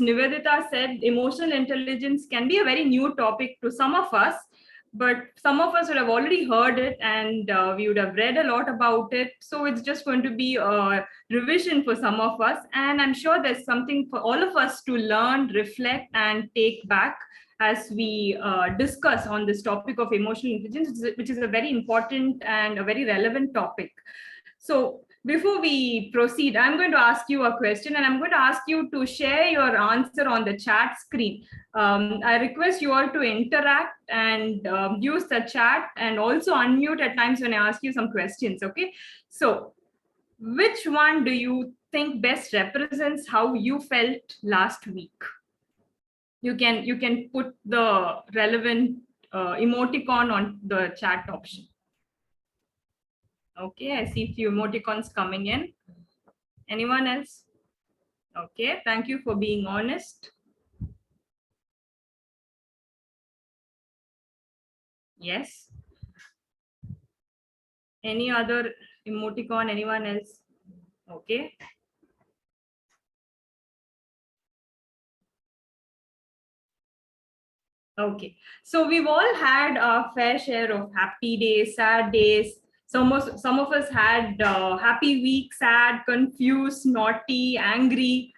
Nivedita said, emotional intelligence can be a very new topic to some of us, but some of us would have already heard it, and we would have read a lot about it. So it's just going to be a revision for some of us. And I'm sure there's something for all of us to learn, reflect, and take back as we discuss on this topic of emotional intelligence, which is a very important and a very relevant topic. So before we proceed, I'm going to ask you a question, and I'm going to ask you to share your answer on the chat screen. I request you all to interact and use the chat, and also unmute at times when I ask you some questions, okay? So which one do you think best represents how you felt last week? You can put the relevant emoticon on the chat option. Okay, I see a few emoticons coming in. Anyone else? Okay, thank you for being honest. Yes. Any other emoticon? Anyone else? Okay. Okay. So we've all had a fair share of happy days, sad days. Some of us had happy week, sad, confused, naughty, angry.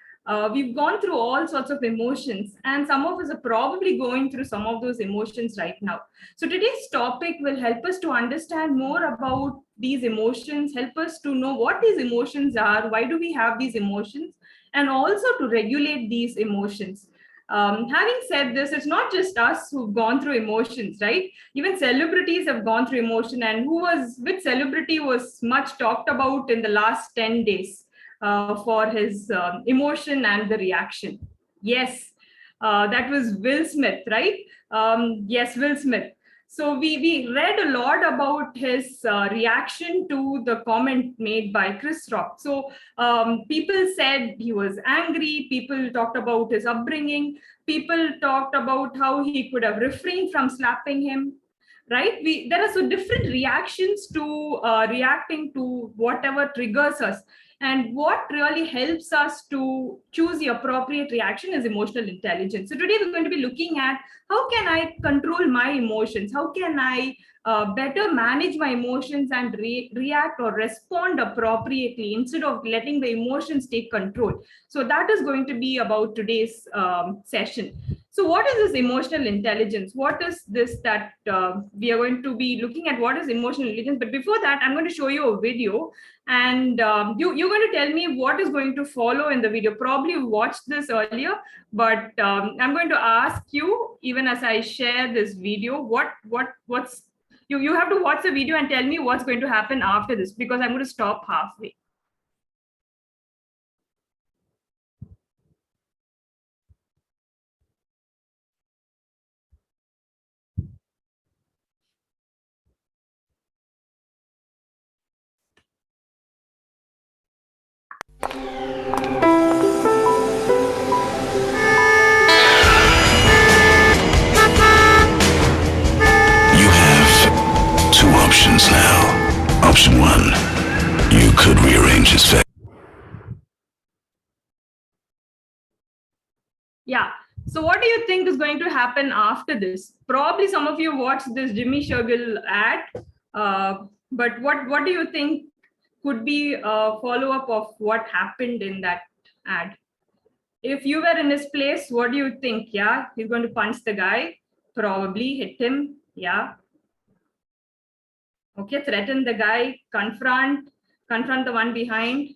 We've gone through all sorts of emotions, and some of us are probably going through some of those emotions right now. So today's topic will help us to understand more about these emotions, help us to know what these emotions are, why do we have these emotions, and also to regulate these emotions. Having said this, it's not just us who've gone through emotions, right? Even celebrities have gone through emotion, and which celebrity was much talked about in the last 10 days for his emotion and the reaction? Yes, that was Will Smith, right? Yes, Will Smith. So we read a lot about his reaction to the comment made by Chris Rock. So people said he was angry. People talked about his upbringing. People talked about how he could have refrained from slapping him. Right? There are so different reactions to reacting to whatever triggers us. And what really helps us to choose the appropriate reaction is emotional intelligence. So today we're going to be looking at how can I control my emotions? How can I better manage my emotions and react or respond appropriately instead of letting the emotions take control? So that is going to be about today's session. So what is this emotional intelligence? What is this that we are going to be looking at? What is emotional intelligence? But before that, I'm going to show you a video, and you're going to tell me what is going to follow in the video. Probably you watched this earlier, but I'm going to ask you, even as I share this video, what's you have to watch the video and tell me what's going to happen after this, because I'm going to stop halfway. You have two options now. Option one, you could rearrange his face. Yeah. So what do you think is going to happen after this? Probably some of you watched this Jimmy Shergill ad, but what do you think could be a follow-up of what happened in that ad? If you were in his place, what do you think? Yeah, he's going to punch the guy, probably hit him. Yeah. Okay, threaten the guy, confront the one behind.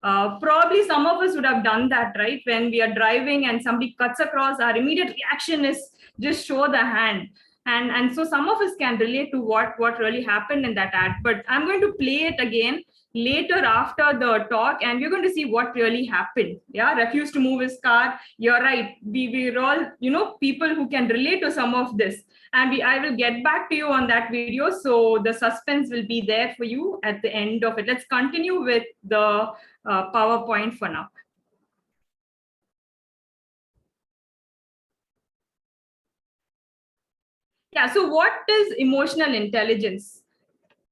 Probably some of us would have done that, right? When we are driving and somebody cuts across, our immediate reaction is just show the hand. And so some of us can relate to what really happened in that ad. But I'm going to play it again later after the talk, and we're going to see what really happened. Yeah, refused to move his car. You're right. We're all, people who can relate to some of this. And I will get back to you on that video. So the suspense will be there for you at the end of it. Let's continue with the PowerPoint for now. Yeah, so what is emotional intelligence?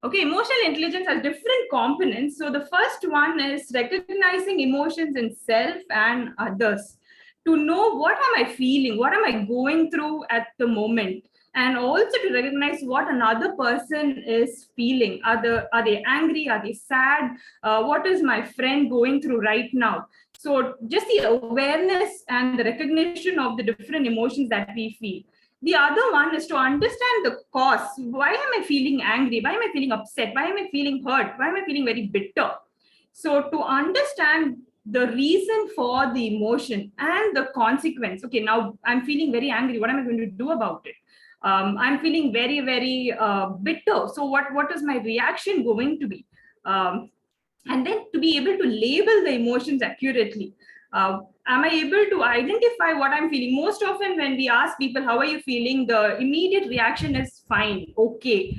Okay, emotional intelligence has different components. So the first one is recognizing emotions in self and others. to know what am I feeling, what am I going through at the moment, and also to recognize what another person is feeling. Are they angry? Are they sad? What is my friend going through right now? So just the awareness and the recognition of the different emotions that we feel. The other one is to understand the cause. Why am I feeling angry? Why am I feeling upset? Why am I feeling hurt? Why am I feeling very bitter? So to understand the reason for the emotion and the consequence. Okay, now I'm feeling very angry. What am I going to do about it? I'm feeling very, very bitter. So what is my reaction going to be? And then to be able to label the emotions accurately. Am I able to identify what I'm feeling? Most often when we ask people, how are you feeling, the immediate reaction is fine, okay.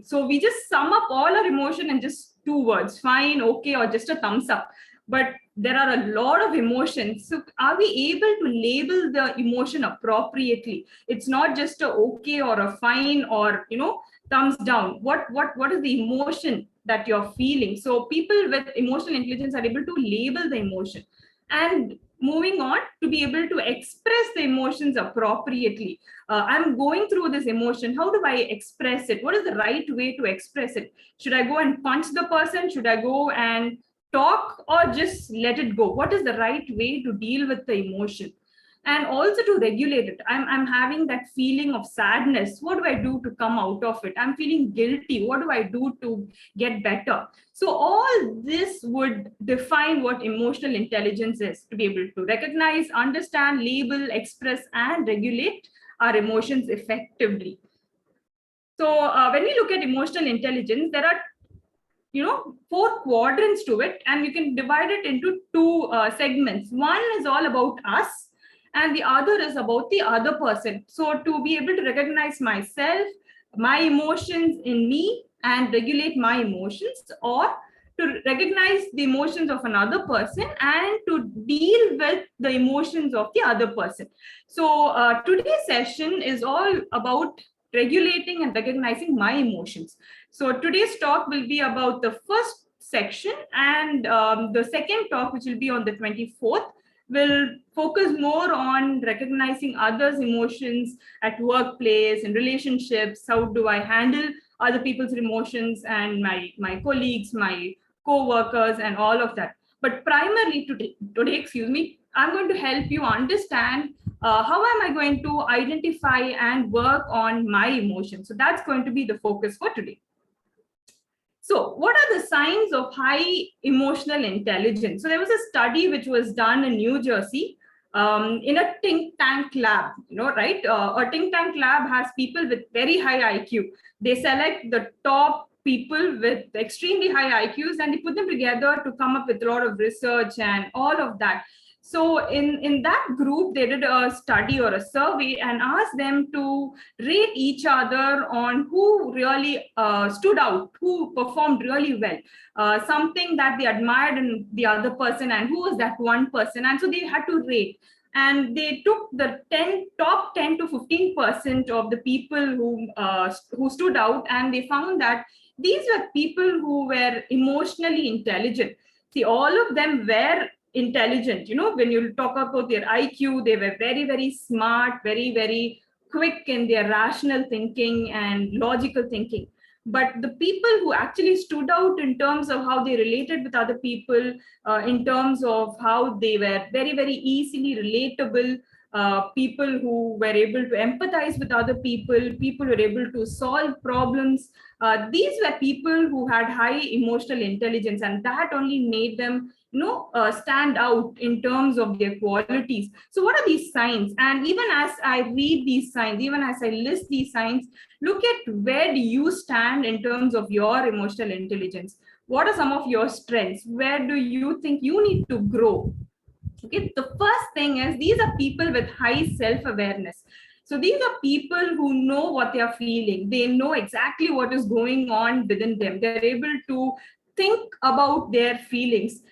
So we just sum up all our emotion in just two words, fine, okay, or just a thumbs up. But there are a lot of emotions. So are we able to label the emotion appropriately? It's not just a okay or a fine or thumbs down. What is the emotion that you're feeling? So people with emotional intelligence are able to label the emotion. And moving on, to be able to express the emotions appropriately. I'm going through this emotion, how do I express it? What is the right way to express it? Should I go and punch the person? Should I go and talk, or just let it go? What is the right way to deal with the emotion? And also to regulate it. I'm having that feeling of sadness. What do I do to come out of it? I'm feeling guilty. What do I do to get better? So all this would define what emotional intelligence is: to be able to recognize, understand, label, express, and regulate our emotions effectively. So when we look at emotional intelligence, there are four quadrants to it, and you can divide it into two segments. One is all about us, and the other is about the other person. So to be able to recognize myself, my emotions in me, and regulate my emotions, or to recognize the emotions of another person and to deal with the emotions of the other person. So today's session is all about regulating and recognizing my emotions. So today's talk will be about the first section, and the second talk, which will be on the 24th, will focus more on recognizing others' emotions at workplace and relationships. How do I handle other people's emotions and my colleagues, my co-workers, and all of that. But primarily today, excuse me, I'm going to help you understand how am I going to identify and work on my emotions. So that's going to be the focus for today. So what are the signs of high emotional intelligence? So there was a study which was done in New Jersey in a think tank lab, right? A think tank lab has people with very high IQ. They select the top people with extremely high IQs and they put them together to come up with a lot of research and all of that. So in that group, they did a study or a survey and asked them to rate each other on who really stood out, who performed really well, something that they admired in the other person, and who was that one person. And so they had to rate. And they took the top 10 to 15% of the people who stood out, and they found that these were people who were emotionally intelligent. See, all of them were intelligent. When you talk about their IQ, they were very, very smart, very, very quick in their rational thinking and logical thinking. But the people who actually stood out in terms of how they related with other people, in terms of how they were very, very easily relatable, people who were able to empathize with other people who were able to solve problems, these were people who had high emotional intelligence, and that only made them stand out in terms of their qualities. So what are these signs? And even as I read these signs, even as I list these signs, look at where do you stand in terms of your emotional intelligence. What are some of your strengths? Where do you think you need to grow? Okay, the first thing is these are people with high self-awareness. So these are people who know what they are feeling. They know exactly what is going on within them. They're able to think about their feelings.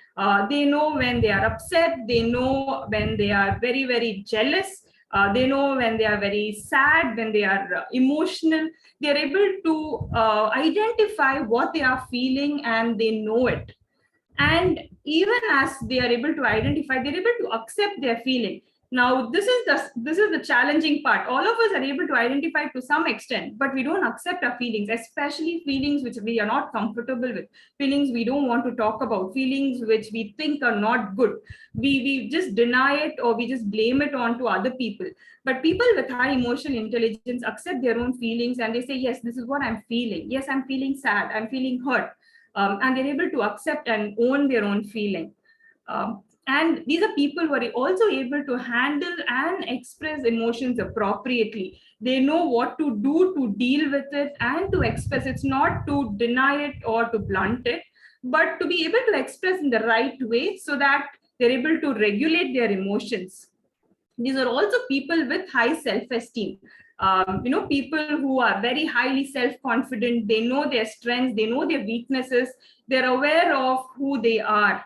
They know when they are upset. They know when they are very, very jealous. They know when they are very sad, when they are emotional. They're able to identify what they are feeling, and they know it. And even as they are able to identify, they're able to accept their feeling. Now, this is the challenging part. All of us are able to identify to some extent, but we don't accept our feelings, especially feelings which we are not comfortable with, feelings we don't want to talk about, feelings which we think are not good. We just deny it, or we just blame it on to other people. But people with high emotional intelligence accept their own feelings and they say, yes, this is what I'm feeling. Yes, I'm feeling sad. I'm feeling hurt. And they're able to accept and own their own feeling. And these are people who are also able to handle and express emotions appropriately. They know what to do to deal with it and to express. It's not to deny it or to blunt it, but to be able to express in the right way so that they're able to regulate their emotions. These are also people with high self-esteem. People who are very highly self-confident. They know their strengths, they know their weaknesses, they're aware of who they are.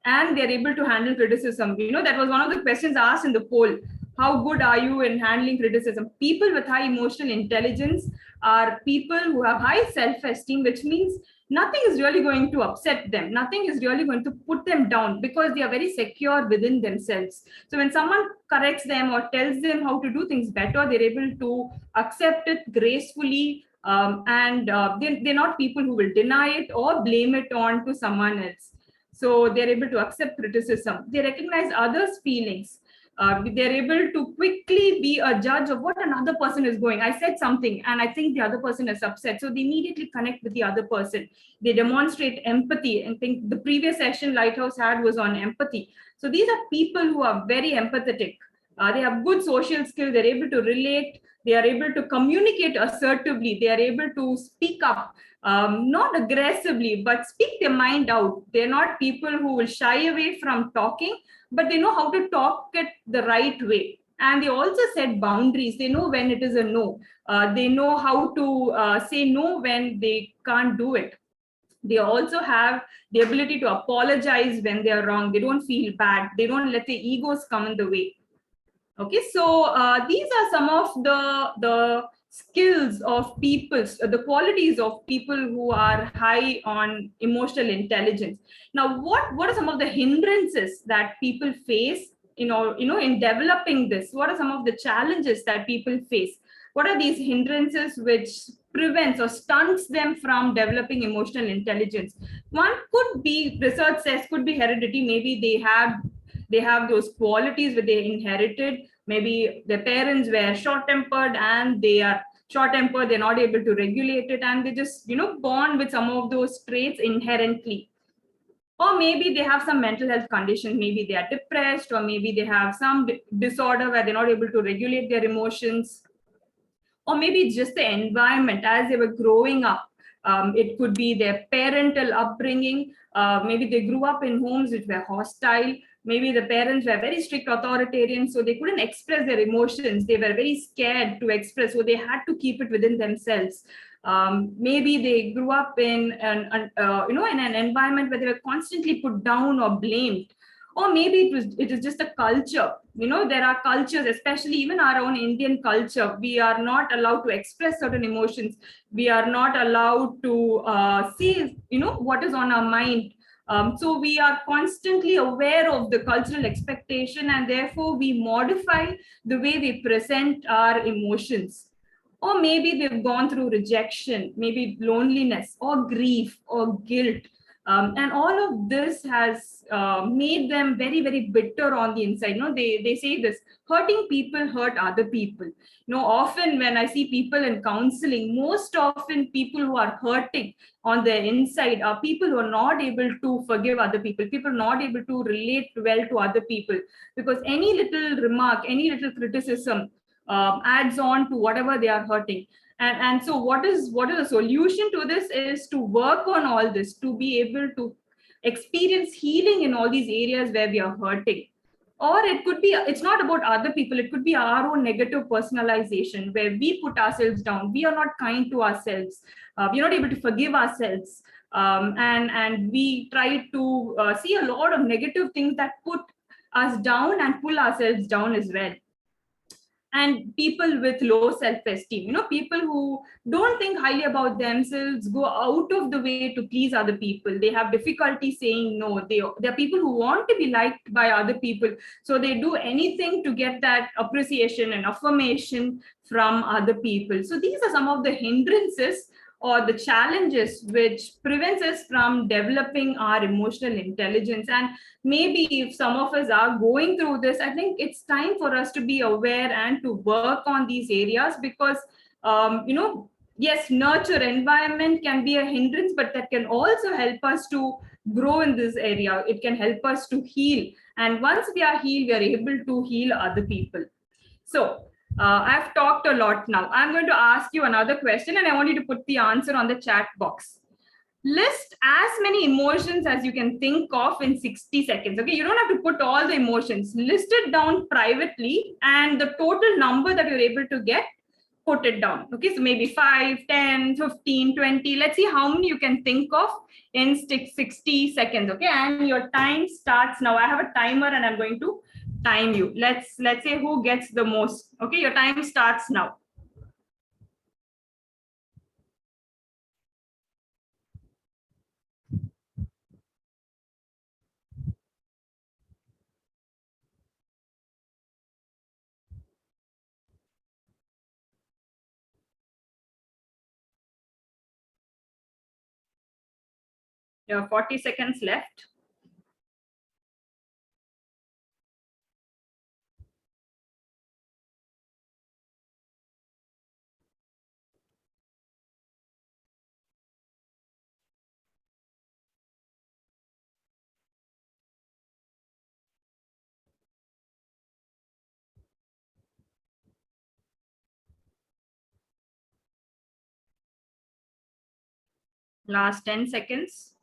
And they're able to handle criticism. That was one of the questions asked in the poll. How good are you in handling criticism? People with high emotional intelligence are people who have high self-esteem, which means nothing is really going to upset them. Nothing is really going to put them down because they are very secure within themselves. So when someone corrects them or tells them how to do things better, they're able to accept it gracefully. They're not people who will deny it or blame it on to someone else. So they're able to accept criticism. They recognize others' feelings. They're able to quickly be a judge of what another person is going. I said something and I think the other person is upset. So they immediately connect with the other person. They demonstrate empathy. And think the previous session Lighthouse had was on empathy. So these are people who are very empathetic. They have good social skills. They're able to relate. They are able to communicate assertively. They are able to speak up, not aggressively, but speak their mind out. They're not people who will shy away from talking, but they know how to talk it the right way. And they also set boundaries. They know when it is a no. They know how to say no when they can't do it. They also have the ability to apologize when they are wrong. They don't feel bad. They don't let their egos come in the way. Okay, so these are some of the skills of people, the qualities of people who are high on emotional intelligence. Now, what are some of the hindrances that people face in developing this? What are some of the challenges that people face? What are these hindrances which prevents or stunts them from developing emotional intelligence? One could be, research says, could be heredity. Maybe they have those qualities that they inherited. Maybe their parents were short tempered and they are short tempered, they're not able to regulate it, and they just born with some of those traits inherently. Or maybe they have some mental health condition. Maybe they are depressed, or maybe they have some disorder where they're not able to regulate their emotions. Or maybe it's just the environment as they were growing up. It could be their parental upbringing. Maybe they grew up in homes which were hostile. Maybe the parents were very strict authoritarians, so they couldn't express their emotions. They were very scared to express, so they had to keep it within themselves. Maybe they grew up in an environment where they were constantly put down or blamed. Or maybe it is just a culture. There are cultures, especially even our own Indian culture. We are not allowed to express certain emotions. We are not allowed to see what is on our mind. So we are constantly aware of the cultural expectation, and therefore we modify the way we present our emotions. Or maybe they've gone through rejection, maybe loneliness or grief or guilt. And all of this has made them very, very bitter on the inside. They say this: hurting people hurt other people. Often when I see people in counseling, most often people who are hurting on their inside are people who are not able to forgive other people not able to relate well to other people, because any little remark, any little criticism adds on to whatever they are hurting. And so what is the solution to this is to work on all this, to be able to experience healing in all these areas where we are hurting. Or it could be, it's not about other people, it could be our own negative personalization, where we put ourselves down, we are not kind to ourselves, we're not able to forgive ourselves, and we try to see a lot of negative things that put us down and pull ourselves down as well. and people with low self-esteem, people who don't think highly about themselves, go out of the way to please other people. They have difficulty saying no. They're people who want to be liked by other people, so they do anything to get that appreciation and affirmation from other people. So these are some of the hindrances or the challenges which prevents us from developing our emotional intelligence. And maybe if some of us are going through this, I think it's time for us to be aware and to work on these areas, because yes, nurture environment can be a hindrance, but that can also help us to grow in this area. It can help us to heal, and once we are healed, we are able to heal other people. So I've talked a lot now. I'm going to ask you another question, and I want you to put the answer on the chat box. List as many emotions as you can think of in 60 seconds. Okay, you don't have to put all the emotions. List it down privately, and the total number that you're able to get, put it down. Okay, so maybe 5, 10, 15, 20. Let's see how many you can think of in 60 seconds. Okay, and your time starts now. I have a timer and I'm going to time you. Let's say who gets the most. Okay, your time starts now. You have 40 seconds left. Last 10 seconds.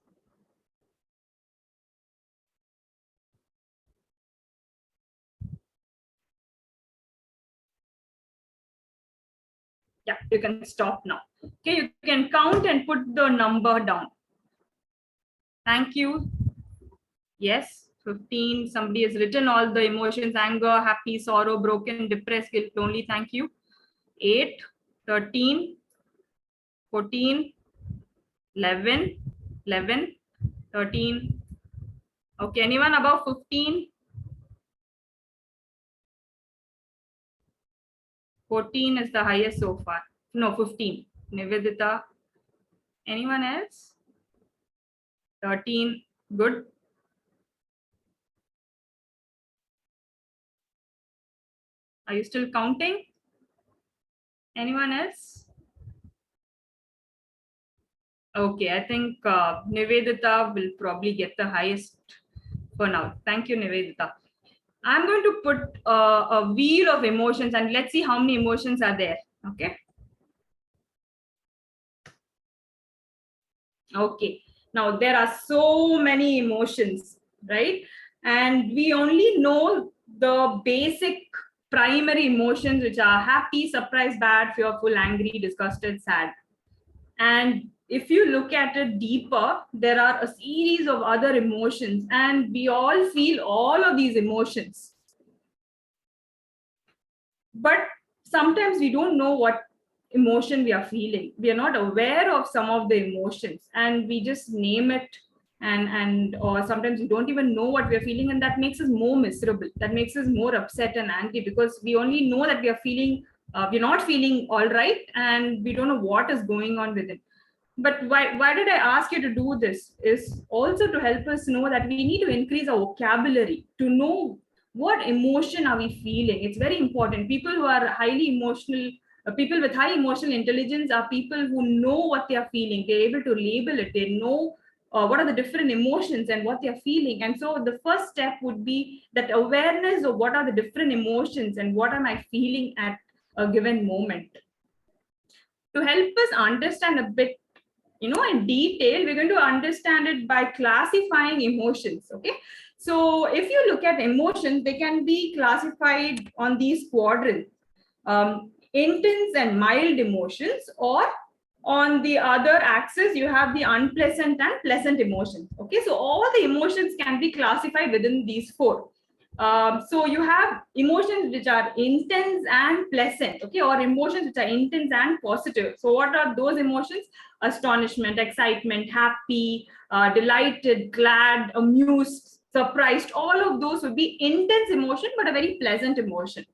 Yeah, you can stop now. Okay, you can count and put the number down. Thank you. Yes, 15. Somebody has written all the emotions: anger, happy, sorrow, broken, depressed, guilt, lonely. Thank you. 8, 13, 14, 11, 11, 13. Okay, anyone above 15? 14 is the highest so far. No, 15. Nivedita. Anyone else? 13. Good. Are you still counting? Anyone else? Okay, I think Nivedita will probably get the highest for now. Thank you, Nivedita. I'm going to put a wheel of emotions, and let's see how many emotions are there. Okay. Okay. Now there are so many emotions, right? And we only know the basic primary emotions, which are happy, surprised, bad, fearful, angry, disgusted, sad. And if you look at it deeper, there are a series of other emotions, and we all feel all of these emotions. But sometimes we don't know what emotion we are feeling. We are not aware of some of the emotions, and we just name it, and or sometimes we don't even know what we're feeling, and that makes us more miserable. That makes us more upset and angry, because we only know that we are feeling, we're not feeling all right, and we don't know what is going on with it. But why did I ask you to do this is also to help us know that we need to increase our vocabulary to know what emotion are we feeling. It's very important. People who are highly emotional, people with high emotional intelligence are people who know what they are feeling. They're able to label it. They know what are the different emotions and what they are feeling. And so the first step would be that awareness of what are the different emotions and what am I feeling at a given moment. To help us understand a bit, in detail, we're going to understand it by classifying emotions. Okay, so if you look at emotions, they can be classified on these quadrants: intense and mild emotions, or on the other axis you have the unpleasant and pleasant emotions. Okay, so all the emotions can be classified within these four. So you have emotions which are intense and pleasant, okay, or emotions which are intense and positive. So what are those emotions? Astonishment, excitement, happy, delighted, glad, amused, surprised. All of those would be intense emotion, but a very pleasant emotion.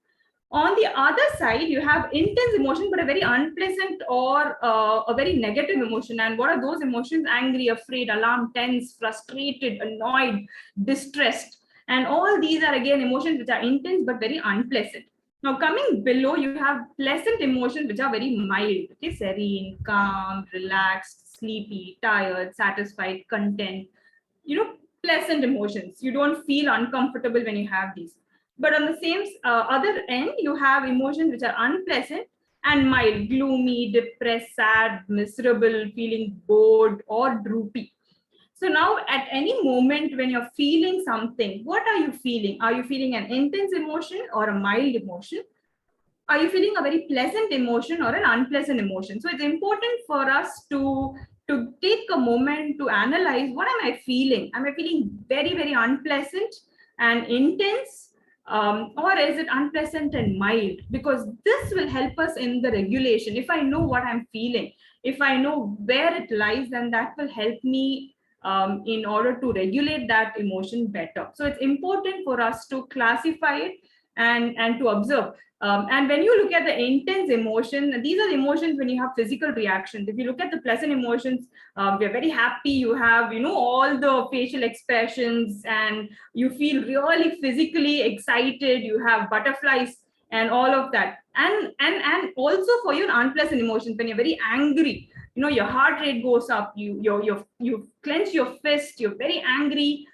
On the other side, you have intense emotion, but a very unpleasant or a very negative emotion. And what are those emotions? Angry, afraid, alarmed, tense, frustrated, annoyed, distressed. And all these are again emotions which are intense but very unpleasant. Now, coming below, you have pleasant emotions which are very mild, okay, serene, calm, relaxed, sleepy, tired, satisfied, content, pleasant emotions. You don't feel uncomfortable when you have these. But on the same other end, you have emotions which are unpleasant and mild, gloomy, depressed, sad, miserable, feeling bored or droopy. So now at any moment when you're feeling something, what are you feeling? Are you feeling an intense emotion or a mild emotion? Are you feeling a very pleasant emotion or an unpleasant emotion? So it's important for us to take a moment to analyze, what am I feeling? Am I feeling very very unpleasant and intense, or is it unpleasant and mild? Because this will help us in the regulation. If I know what I'm feeling, if I know where it lies, then that will help me in order to regulate that emotion better. So it's important for us to classify it and to observe. And when you look at the intense emotion, these are the emotions when you have physical reactions. If you look at the pleasant emotions, we're very happy. You have, all the facial expressions, and you feel really physically excited. You have butterflies and all of that. And also for your unpleasant emotions, when you're very angry, your heart rate goes up. You clench your fist. You're very angry.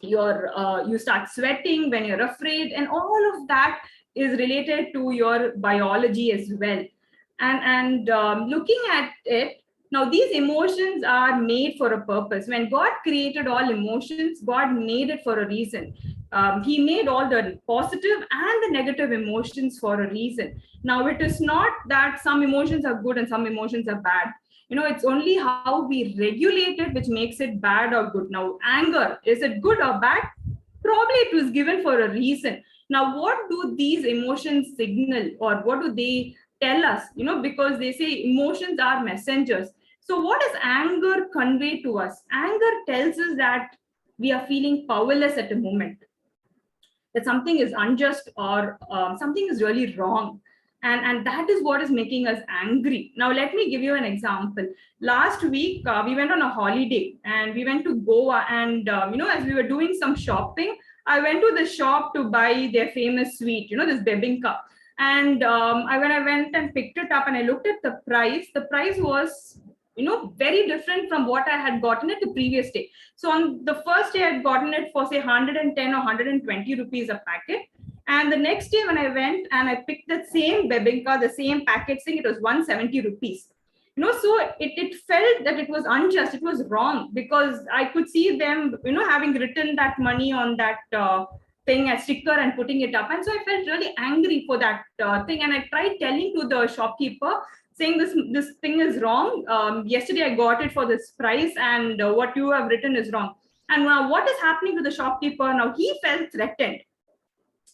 You start sweating when you're afraid, and all of that is related to your biology as well. And looking at it now, these emotions are made for a purpose. When God created all emotions, God made it for a reason. He made all the positive and the negative emotions for a reason. Now, it is not that some emotions are good and some emotions are bad. It's only how we regulate it which makes it bad or good. Now, anger, is it good or bad? Probably it was given for a reason. Now, what do these emotions signal, or what do they tell us? Because they say emotions are messengers. So what does anger convey to us? Anger tells us that we are feeling powerless at the moment, that something is unjust, or something is really wrong. And that is what is making us angry. Now, let me give you an example. Last week, we went on a holiday and we went to Goa. And, as we were doing some shopping, I went to the shop to buy their famous sweet, this bebinka. And when I went and picked it up and I looked at the price was, very different from what I had gotten it the previous day. So on the first day, I'd gotten it for say 110 or 120 rupees a packet. And the next day, when I went and I picked the same bebinka, the same packet, saying it was 170 rupees. So it felt that it was unjust, it was wrong, because I could see them, having written that money on that thing as sticker and putting it up. And so I felt really angry for that thing. And I tried telling to the shopkeeper, saying this thing is wrong. Yesterday I got it for this price, and what you have written is wrong. And now what is happening to the shopkeeper? Now he felt threatened,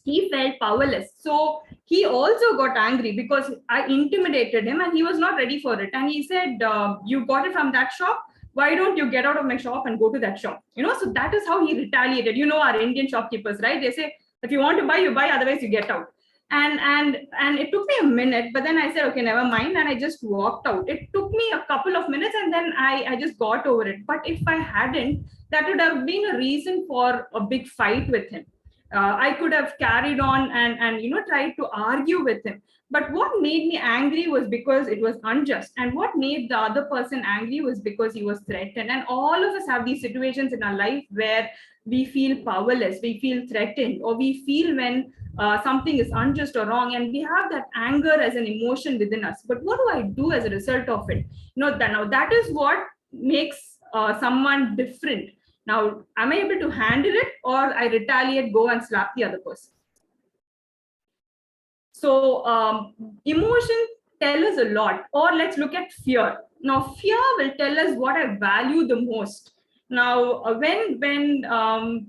he felt powerless. So he also got angry because I intimidated him and he was not ready for it. And he said, you got it from that shop, why don't you get out of my shop and go to that shop? So that is how he retaliated. Our Indian shopkeepers, right? They say, if you want to buy, you buy, otherwise you get out. And it took me a minute, but then I said, okay, never mind, and I just walked out. It took me a couple of minutes, and then I just got over it. But if I hadn't, that would have been a reason for a big fight with him. I could have carried on and tried to argue with him. But what made me angry was because it was unjust, and what made the other person angry was because he was threatened. And all of us have these situations in our life where we feel powerless, we feel threatened, or we feel when something is unjust or wrong, and we have that anger as an emotion within us. But what do I do as a result of it? Now that is what makes someone different. Now, am I able to handle it, or I retaliate, go and slap the other person? So emotion tell us a lot. Or let's look at fear. Now, fear will tell us what I value the most. Now, when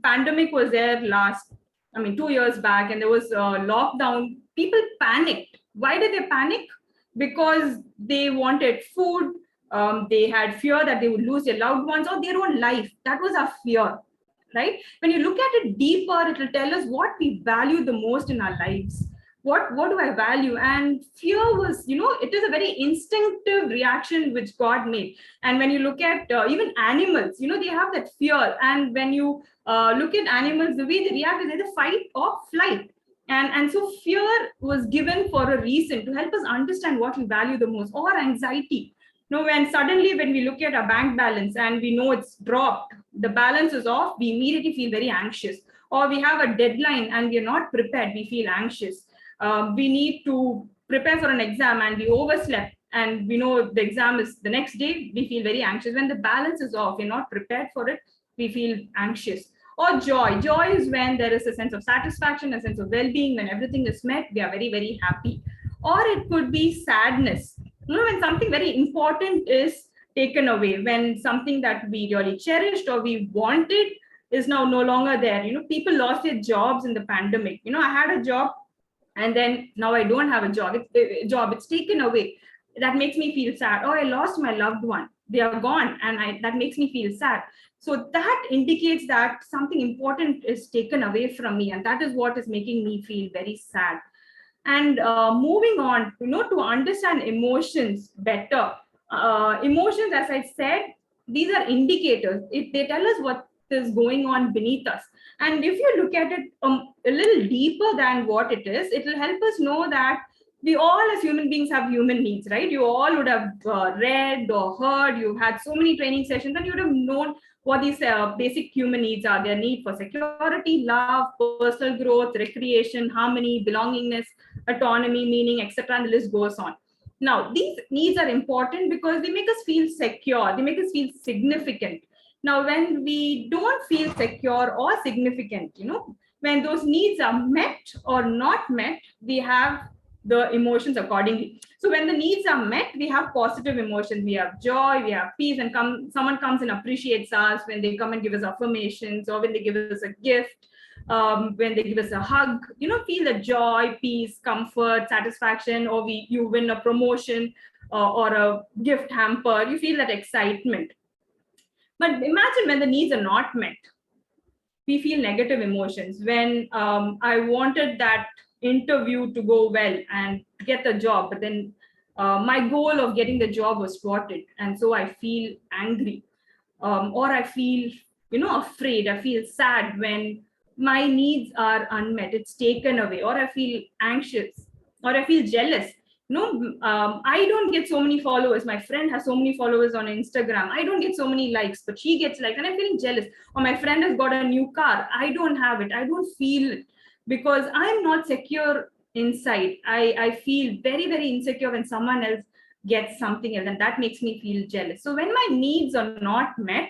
pandemic was there last I mean, 2 years back, and there was a lockdown, people panicked. Why did they panic? Because they wanted food. They had fear that they would lose their loved ones or their own life. That was our fear, right? When you look at it deeper, it will tell us what we value the most in our lives. What do I value? And fear was, it is a very instinctive reaction which God made. And when you look at even animals, they have that fear. And when you look at animals, the way they react is either fight or flight. And so fear was given for a reason to help us understand what we value the most, or anxiety. When suddenly when we look at our bank balance and we know it's dropped, the balance is off, we immediately feel very anxious. Or we have a deadline and we're not prepared, we feel anxious. We need to prepare for an exam and we overslept and we know the exam is the next day, we feel very anxious. When the balance is off, we're not prepared for it, we feel anxious. Or joy. Joy is when there is a sense of satisfaction, a sense of well-being. When everything is met, we are very, very happy. Or it could be sadness. When something very important is taken away, when something that we really cherished or we wanted is now no longer there. People lost their jobs in the pandemic. I had a job and then now I don't have a job. It's taken away. That makes me feel sad. Oh, I lost my loved one. They are gone, and that makes me feel sad. So that indicates that something important is taken away from me, and that is what is making me feel very sad. And moving on, to understand emotions better. Emotions, as I said, these are indicators. They tell us what is going on beneath us. And if you look at it a little deeper than what it is, it will help us know that we all as human beings have human needs, right? You all would have read or heard, you've had so many training sessions, and you would have known what these basic human needs are. Their need for security, love, personal growth, recreation, harmony, belongingness, autonomy, meaning, etc. And the list goes on. Now, these needs are important because they make us feel secure, they make us feel significant. Now, when we don't feel secure or significant, when those needs are met or not met, we have the emotions accordingly. So when the needs are met, we have positive emotions. We have joy, we have peace, and someone comes and appreciates us when they come and give us affirmations, or when they give us a gift, when they give us a hug. Feel the joy, peace, comfort, satisfaction, or you win a promotion or a gift hamper. You feel that excitement. But imagine when the needs are not met, we feel negative emotions. When I wanted that interview to go well and get the job, but then my goal of getting the job was thwarted, and so I feel angry, or I feel afraid. I feel sad when my needs are unmet, it's taken away, or I feel anxious, or I feel jealous. I don't get so many followers. My friend has so many followers on Instagram. I don't get so many likes, but she gets likes, and I'm feeling jealous. Or my friend has got a new car, I don't have it, I don't feel it, because I'm not secure inside. I feel very, very insecure when someone else gets something else, and that makes me feel jealous. So when my needs are not met,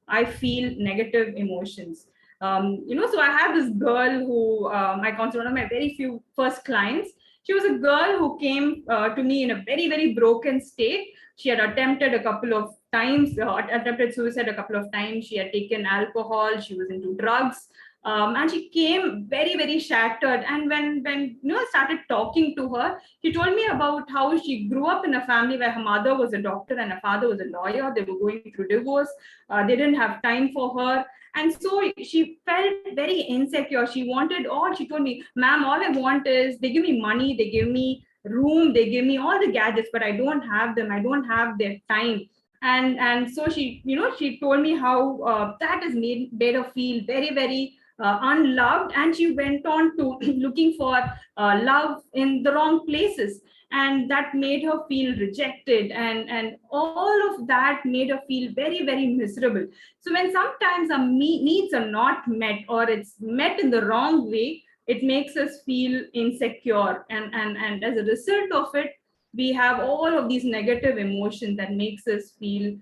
I feel negative emotions. So I have this girl who I consider one of my very few first clients. She was a girl who came to me in a very, very broken state. She had attempted a couple of times, attempted suicide a couple of times. She had taken alcohol. She was into drugs. And she came very, very shattered. And when I started talking to her, she told me about how she grew up in a family where her mother was a doctor and her father was a lawyer. They were going through divorce. They didn't have time for her. And so she felt very insecure. She wanted all, she told me, ma'am, all I want is they give me money, they give me room, they give me all the gadgets, but I don't have them. I don't have their time. And so she told me how that has made her feel very, very unloved, and she went on to looking for love in the wrong places, and that made her feel rejected, and all of that made her feel very, very miserable. So when sometimes our needs are not met, or it's met in the wrong way, it makes us feel insecure, and as a result of it, we have all of these negative emotions that makes us feel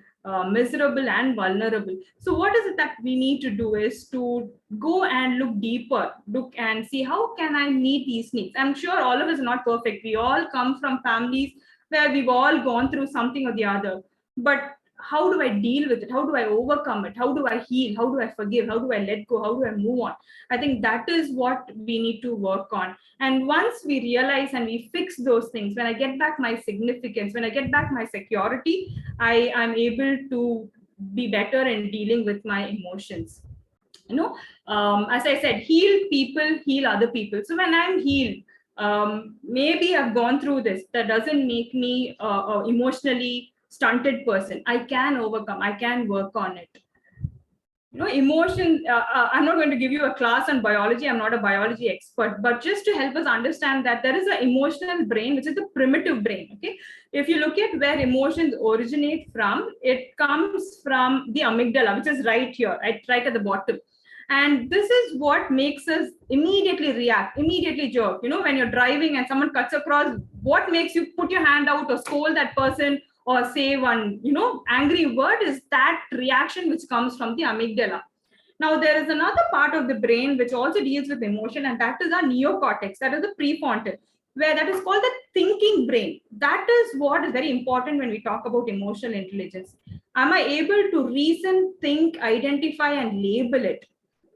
miserable and vulnerable. So what is it that we need to do is to go and look deeper, look and see how can I meet these needs. I'm sure all of us are not perfect. We all come from families where we've all gone through something or the other. But how do I deal with it? How do I overcome it? How do I heal? How do I forgive? How do I let go? How do I move on? I think that is what we need to work on. And once we realize and we fix those things, when I get back my significance, when I get back my security, I am able to be better in dealing with my emotions. You know, as I said, heal people, heal other people. So when I'm healed, maybe I've gone through this, that doesn't make me emotionally stunted person. I can overcome, I can work on it. You know, emotion, I'm not going to give you a class on biology, I'm not a biology expert, but just to help us understand that there is an emotional brain, which is the primitive brain. Okay, if you look at where emotions originate from, it comes from the amygdala, which is right here, right at the bottom. And this is what makes us immediately react, immediately jerk. You know, when you're driving and someone cuts across, what makes you put your hand out or scold that person or say one, you know, angry word, is that reaction which comes from the amygdala. Now, there is another part of the brain which also deals with emotion, and that is our neocortex, that is the prefrontal, where that is called the thinking brain. That is what is very important when we talk about emotional intelligence. Am I able to reason, think, identify, and label it?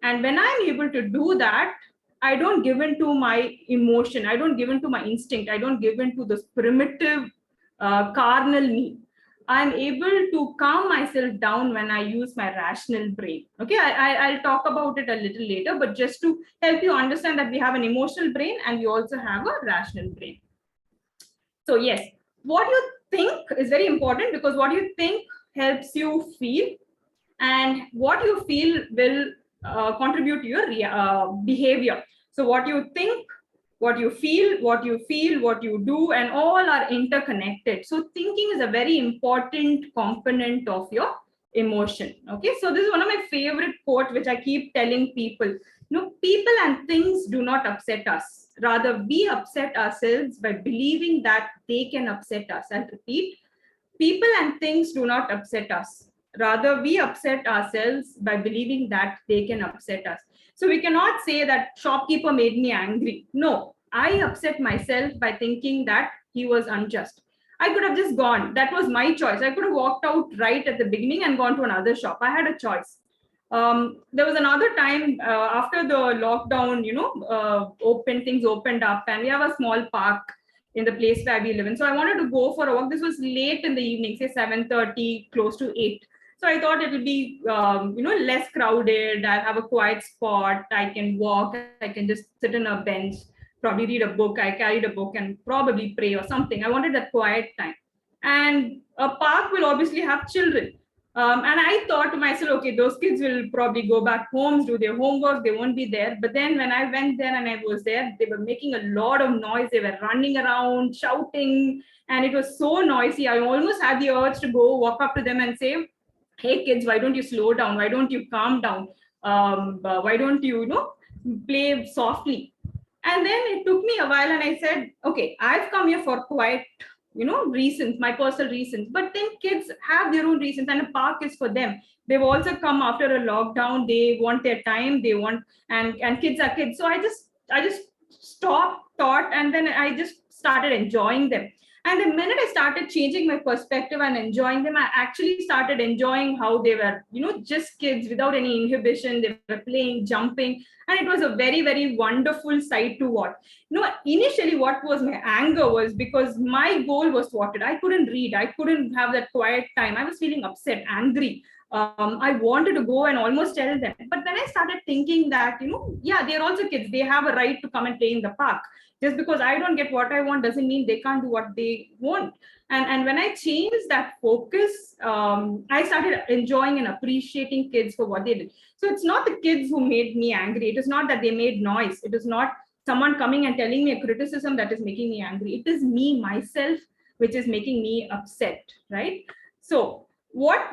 And when I'm able to do that, I don't give in to my emotion, I don't give in to my instinct, I don't give in to this primitive carnal me. I'm able to calm myself down when I use my rational brain. Okay, I'll talk about it a little later, but just to help you understand that we have an emotional brain and we also have a rational brain. So yes, what you think is very important, because what you think helps you feel, and what you feel will contribute to your behavior. So what you think, what you feel, what you do, and all are interconnected. So thinking is a very important component of your emotion. Okay, so this is one of my favorite quote, which I keep telling people. You know, people and things do not upset us, rather we upset ourselves by believing that they can upset us. And repeat, people and things do not upset us, rather we upset ourselves by believing that they can upset us. So we cannot say that shopkeeper made me angry. No, I upset myself by thinking that he was unjust. I could have just gone, that was my choice. I could have walked out right at the beginning and gone to another shop. I had a choice. There was another time after the lockdown, you know, things opened up, and we have a small park in the place where we live in. So I wanted to go for a walk. This was late in the evening, say 7:30, close to 8. So I thought it will be, you know, less crowded. I have a quiet spot. I can walk. I can just sit in a bench, probably read a book. I carried a book and probably pray or something. I wanted that quiet time. And a park will obviously have children. And I thought to myself, okay, those kids will probably go back home, do their homework, they won't be there. But then when I went there and I was there, they were making a lot of noise. They were running around, shouting, and it was so noisy. I almost had the urge to go walk up to them and say, hey kids, why don't you slow down? Why don't you calm down? Why don't you, you know, play softly? And then it took me a while, and I said, okay, I've come here for quiet, you know, reasons, my personal reasons. But then kids have their own reasons, and a park is for them. They've also come after a lockdown. They want their time. They want, and kids are kids. So I just stopped, thought, and then I just started enjoying them. And the minute I started changing my perspective and enjoying them, I actually started enjoying how they were, you know, just kids without any inhibition. They were playing, jumping, and it was a very, very wonderful sight to watch. You know, initially what was my anger was because my goal was thwarted. I couldn't read, I couldn't have that quiet time. I was feeling upset, angry. I wanted to go and almost tell them. But then I started thinking that, you know, yeah, they're also kids. They have a right to come and play in the park. Just because I don't get what I want doesn't mean they can't do what they want. And when I changed that focus, I started enjoying and appreciating kids for what they did. So it's not the kids who made me angry. It is not that they made noise. It is not someone coming and telling me a criticism that is making me angry. It is me, myself, which is making me upset, right? So what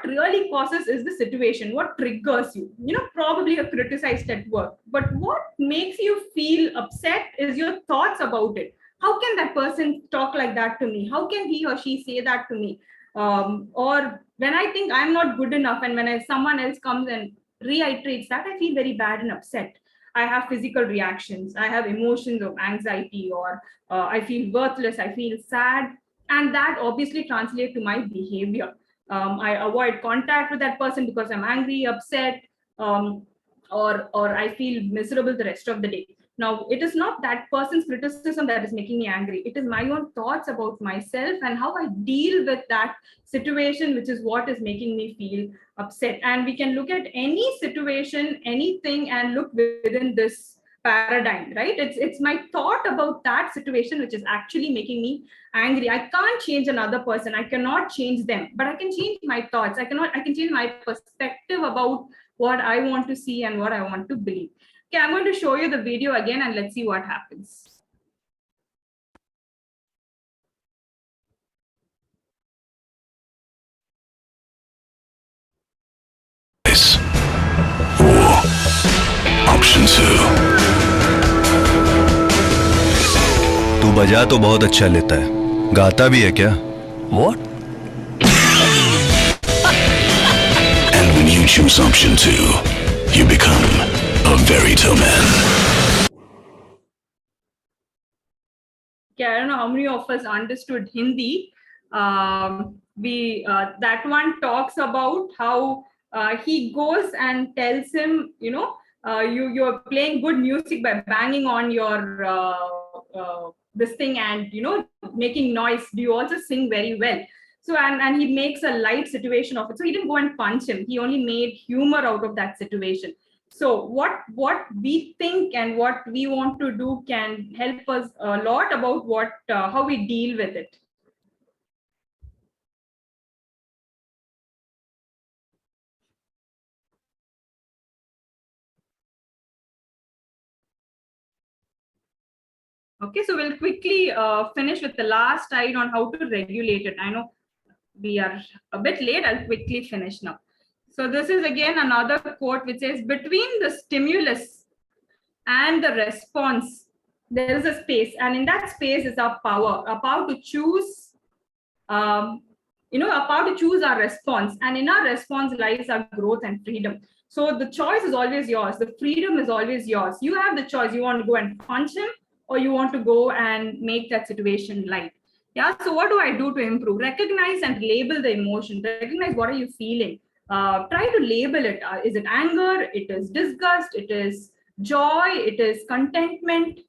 really causes is the situation, what triggers you. You know, probably you're criticized at work, but what makes you feel upset is your thoughts about it. How can that person talk like that to me? How can he or she say that to me? Or when I think I'm not good enough, and when someone else comes and reiterates that, I feel very bad and upset. I have physical reactions, I have emotions of anxiety, or I feel worthless, I feel sad. and that obviously translates to my behavior. I avoid contact with that person because I'm angry, upset, um, or I feel miserable the rest of the day. Now, it is not that person's criticism that is making me angry. It is my own thoughts about myself and how I deal with that situation, which is what is making me feel upset. And we can look at any situation, anything, and look within this paradigm, right? It's my thought about that situation which is actually making me angry. I can't change another person, I cannot change them, but I can change my thoughts. I can change my perspective about what I want to see and what I want to believe. Okay, I'm going to show you the video again and let's see what happens. Or option 2. तू बजा तो बहुत अच्छा लेता है, गाता भी है क्या? What? And when you choose option 2, you become a veritable man. Okay, I don't know how many of us understood Hindi. That one talks about how he goes and tells him, you're playing good music by banging on your this thing and making noise. Do you also sing very well? So and he makes a light situation of it. So he didn't go and punch him. He only made humor out of that situation. So what we think and what we want to do can help us a lot about what how we deal with it. Okay, so we'll quickly finish with the last slide on how to regulate it. I know we are a bit late. I'll quickly finish now. So this is again another quote which says, between the stimulus and the response, there is a space, and in that space is our power to choose, our power to choose our response, and in our response lies our growth and freedom. So the choice is always yours. The freedom is always yours. You have the choice. You want to go and punch him, or you want to go and make that situation light. Yeah. So what do I do to improve? Recognize and label the emotion. Recognize what are you feeling. Try to label it. Is it anger? It is disgust. It is joy. It is contentment.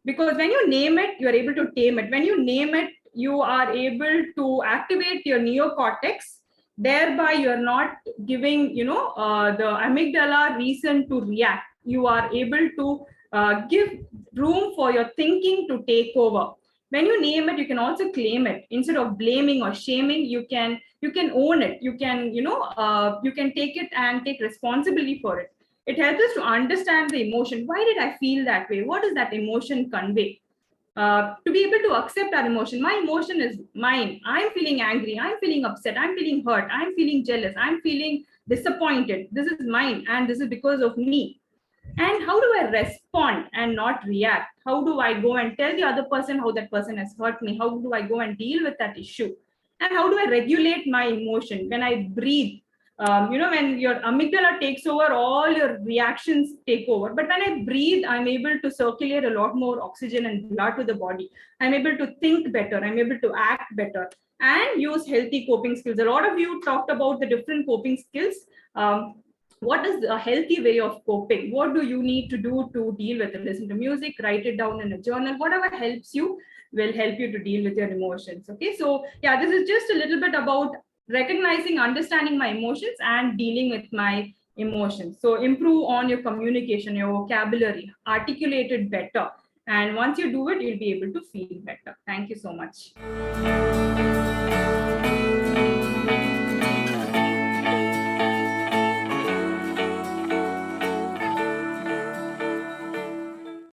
Because when you name it, you are able to tame it. When you name it, you are able to activate your neocortex. Thereby, you are not giving, the amygdala reason to react. You are able to give room for your thinking to take over. When you name it, you can also claim it. Instead of blaming or shaming, you can own it. You can, you can take it and take responsibility for it. It helps us to understand the emotion. Why did I feel that way? What does that emotion convey? To be able to accept our emotion. My emotion is mine. I'm feeling angry. I'm feeling upset. I'm feeling hurt. I'm feeling jealous. I'm feeling disappointed. This is mine, and this is because of me. And how do I respond and not react? How do I go and tell the other person how that person has hurt me? How do I go and deal with that issue? And how do I regulate my emotion? When I breathe, when your amygdala takes over, all your reactions take over. But when I breathe, I'm able to circulate a lot more oxygen and blood to the body. I'm able to think better. I'm able to act better and use healthy coping skills. A lot of you talked about the different coping skills. What is a healthy way of coping? What do you need to do to deal with it? Listen to music, write it down in a journal, whatever helps you will help you to deal with your emotions. Okay, so yeah, this is just a little bit about recognizing, understanding my emotions and dealing with my emotions. So improve on your communication, your vocabulary, articulate it better. And once you do it, you'll be able to feel better. Thank you so much.